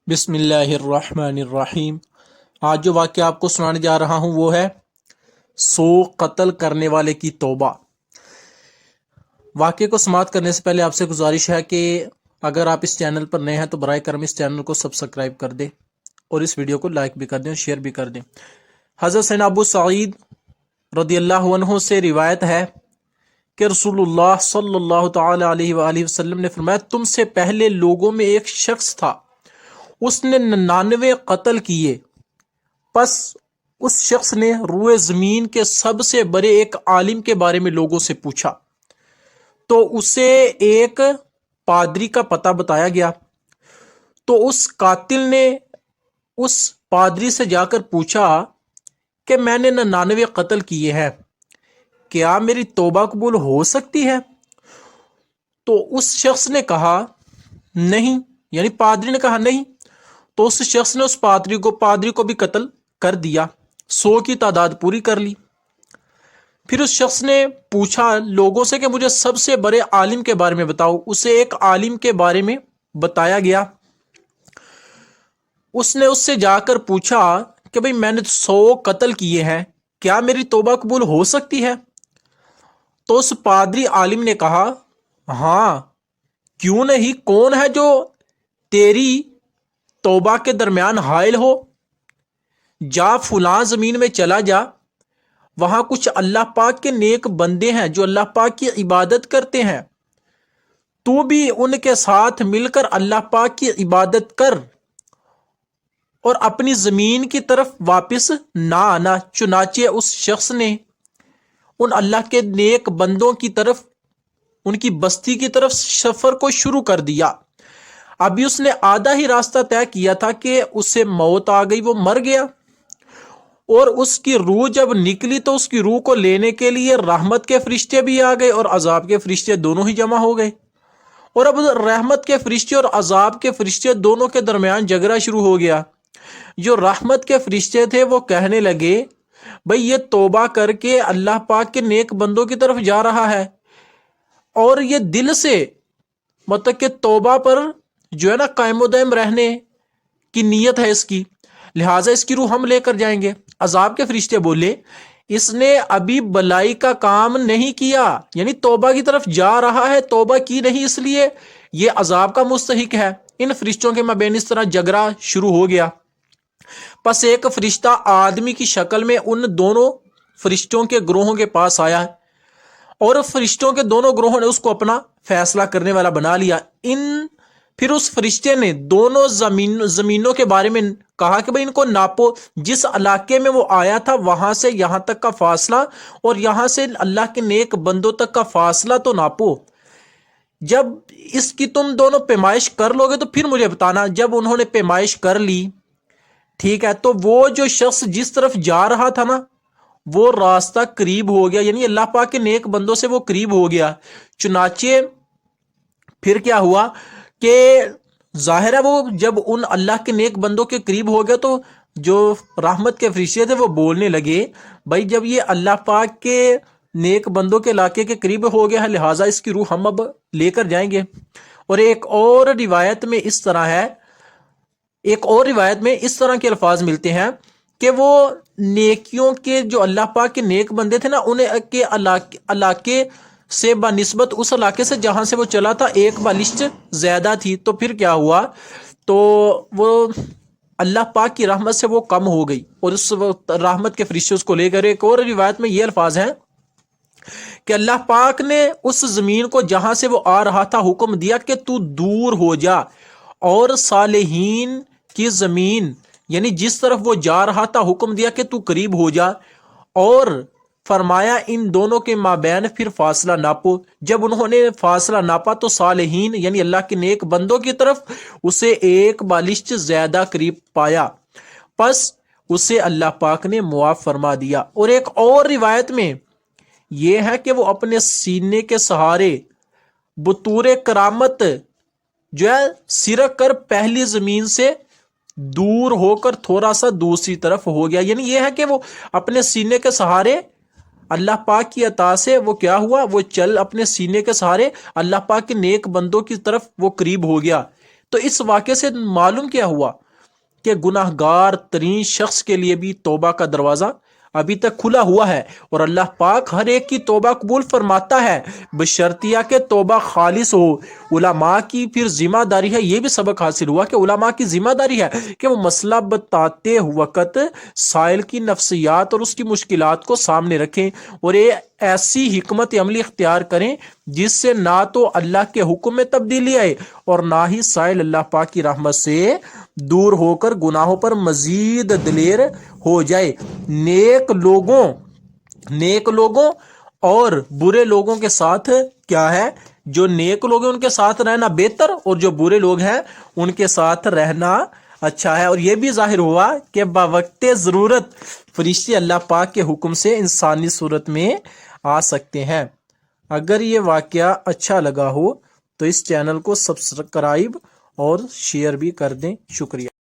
بسم اللہ الرحمن الرحیم۔ آج جو واقعہ آپ کو سنانے جا رہا ہوں وہ ہے 100 قتل کرنے والے کی توبہ۔ واقعے کو سماعت کرنے سے پہلے آپ سے گزارش ہے کہ اگر آپ اس چینل پر نئے ہیں تو برائے کرم اس چینل کو سبسکرائب کر دیں اور اس ویڈیو کو لائک بھی کر دیں اور شیئر بھی کر دیں۔ حضرت سیدنا ابو سعید رضی اللہ عنہ سے روایت ہے کہ رسول اللہ صلی اللہ تعالی علیہ وآلہ وسلم نے فرمایا، تم سے پہلے لوگوں میں ایک شخص تھا، اس نے 99 قتل کیے، پس اس شخص نے روئے زمین کے سب سے بڑے ایک عالم کے بارے میں لوگوں سے پوچھا تو اسے ایک پادری کا پتہ بتایا گیا۔ تو اس قاتل نے اس پادری سے جا کر پوچھا کہ میں نے 99 قتل کیے ہیں، کیا میری توبہ قبول ہو سکتی ہے؟ تو اس شخص نے کہا نہیں، یعنی پادری نے کہا نہیں۔ تو اس شخص نے اس پادری کو بھی قتل کر دیا، 100 کی تعداد پوری کر لی۔ پھر اس شخص نے پوچھا لوگوں سے کہ مجھے سب سے بڑے عالم کے بارے میں بتاؤ، اسے ایک عالم کے بارے میں بتایا گیا۔ اس نے اس سے جا کر پوچھا کہ بھئی میں نے 100 قتل کیے ہیں، کیا میری توبہ قبول ہو سکتی ہے؟ تو اس پادری عالم نے کہا ہاں کیوں نہیں، کون ہے جو تیری توبہ کے درمیان حائل ہو؟ جا فلاں زمین میں چلا جا، وہاں کچھ اللہ پاک کے نیک بندے ہیں جو اللہ پاک کی عبادت کرتے ہیں، تو بھی ان کے ساتھ مل کر اللہ پاک کی عبادت کر اور اپنی زمین کی طرف واپس نہ آنا۔ چنانچہ اس شخص نے ان اللہ کے نیک بندوں کی طرف، ان کی بستی کی طرف سفر کو شروع کر دیا۔ ابھی اس نے آدھا ہی راستہ طے کیا تھا کہ اسے موت آ گئی، وہ مر گیا، اور اس کی روح جب نکلی تو اس کی روح کو لینے کے لیے رحمت کے فرشتے بھی آ گئے اور عذاب کے فرشتے دونوں ہی جمع ہو گئے، اور اب رحمت کے فرشتے اور عذاب کے فرشتے دونوں کے درمیان جھگڑا شروع ہو گیا۔ جو رحمت کے فرشتے تھے وہ کہنے لگے بھئی یہ توبہ کر کے اللہ پاک کے نیک بندوں کی طرف جا رہا ہے، اور یہ دل سے مطلب کہ توبہ پر جو ہے نا قائم و دائم رہنے کی نیت ہے اس کی، لہٰذا اس کی روح ہم لے کر جائیں گے۔ عذاب کے فرشتے بولے اس نے ابھی بلائی کا کام نہیں کیا، یعنی توبہ کی طرف جا رہا ہے، توبہ کی نہیں، اس لیے یہ عذاب کا مستحق ہے۔ ان فرشتوں کے مابین اس طرح جھگڑا شروع ہو گیا۔ پس ایک فرشتہ آدمی کی شکل میں ان دونوں فرشتوں کے گروہوں کے پاس آیا اور فرشتوں کے دونوں گروہوں نے اس کو اپنا فیصلہ کرنے والا بنا لیا۔ پھر اس فرشتے نے دونوں زمینوں کے بارے میں کہا کہ بھئی ان کو ناپو، جس علاقے میں وہ آیا تھا وہاں سے یہاں تک کا فاصلہ اور یہاں سے اللہ کے نیک بندوں تک کا فاصلہ تو ناپو۔ جب اس کی تم دونوں پیمائش کر لو گے تو پھر مجھے بتانا۔ جب انہوں نے پیمائش کر لی، ٹھیک ہے، تو وہ جو شخص جس طرف جا رہا تھا نا وہ راستہ قریب ہو گیا، یعنی اللہ پاک کے نیک بندوں سے وہ قریب ہو گیا۔ چنانچہ پھر کیا ہوا کہ ظاہر ہے وہ جب ان اللہ کے نیک بندوں کے قریب ہو گیا تو جو رحمت کے فرشتے تھے وہ بولنے لگے بھائی جب یہ اللہ پاک کے نیک بندوں کے علاقے کے قریب ہو گیا ہے لہٰذا اس کی روح ہم اب لے کر جائیں گے۔ اور ایک اور روایت میں اس طرح کے الفاظ ملتے ہیں کہ وہ نیکیوں کے جو اللہ پاک کے نیک بندے تھے نا، انہیں کے علاقے سے بنسبت اس علاقے سے جہاں سے وہ چلا تھا ایک بالشت زیادہ تھی، تو پھر کیا ہوا، تو وہ اللہ پاک کی رحمت سے وہ کم ہو گئی اور اس رحمت کے فرشتے اس کو لے کر۔ ایک اور روایت میں یہ الفاظ ہیں کہ اللہ پاک نے اس زمین کو جہاں سے وہ آ رہا تھا حکم دیا کہ تو دور ہو جا، اور صالحین کی زمین یعنی جس طرف وہ جا رہا تھا حکم دیا کہ تو قریب ہو جا، اور فرمایا ان دونوں کے مابین پھر فاصلہ ناپو۔ جب انہوں نے فاصلہ ناپا تو صالحین یعنی اللہ کے نیک بندوں کی طرف اسے ایک بالشت زیادہ قریب پایا، پس اسے اللہ پاک نے معاف فرما دیا۔ اور ایک اور روایت میں یہ ہے کہ وہ اپنے سینے کے سہارے بطور کرامت جو ہے سرک کر پہلی زمین سے دور ہو کر تھوڑا سا دوسری طرف ہو گیا، یعنی یہ ہے کہ وہ اپنے سینے کے سہارے اللہ پاک کی عطا سے وہ کیا ہوا، وہ چل اپنے سینے کے سہارے اللہ پاک کے نیک بندوں کی طرف وہ قریب ہو گیا۔ تو اس واقعے سے معلوم کیا ہوا کہ گناہ گار ترین شخص کے لیے بھی توبہ کا دروازہ ابھی تک کھلا ہوا ہے، اور اللہ پاک ہر ایک کی توبہ قبول فرماتا ہے، بشرطیہ کہ توبہ خالص ہو۔ علماء کی پھر ذمہ داری ہے، یہ بھی سبق حاصل ہوا کہ علماء کی ذمہ داری ہے کہ وہ مسئلہ بتاتے وقت سائل کی نفسیات اور اس کی مشکلات کو سامنے رکھیں، اور یہ ایسی حکمت عملی اختیار کریں جس سے نہ تو اللہ کے حکم میں تبدیلی آئے اور نہ ہی سائل اللہ پاک کی رحمت سے دور ہو کر گناہوں پر مزید دلیر ہو جائے۔ نیک لوگوں اور برے لوگوں کے ساتھ کیا ہے؟ جو نیک لوگ ہیں ان کے ساتھ رہنا بہتر، اور جو برے لوگ ہیں ان کے ساتھ رہنا اچھا ہے۔ اور یہ بھی ظاہر ہوا کہ بوقت ضرورت فرشتے اللہ پاک کے حکم سے انسانی صورت میں آ سکتے ہیں۔ اگر یہ واقعہ اچھا لگا ہو تو اس چینل کو سبسکرائب اور شیئر بھی کر دیں۔ شکریہ۔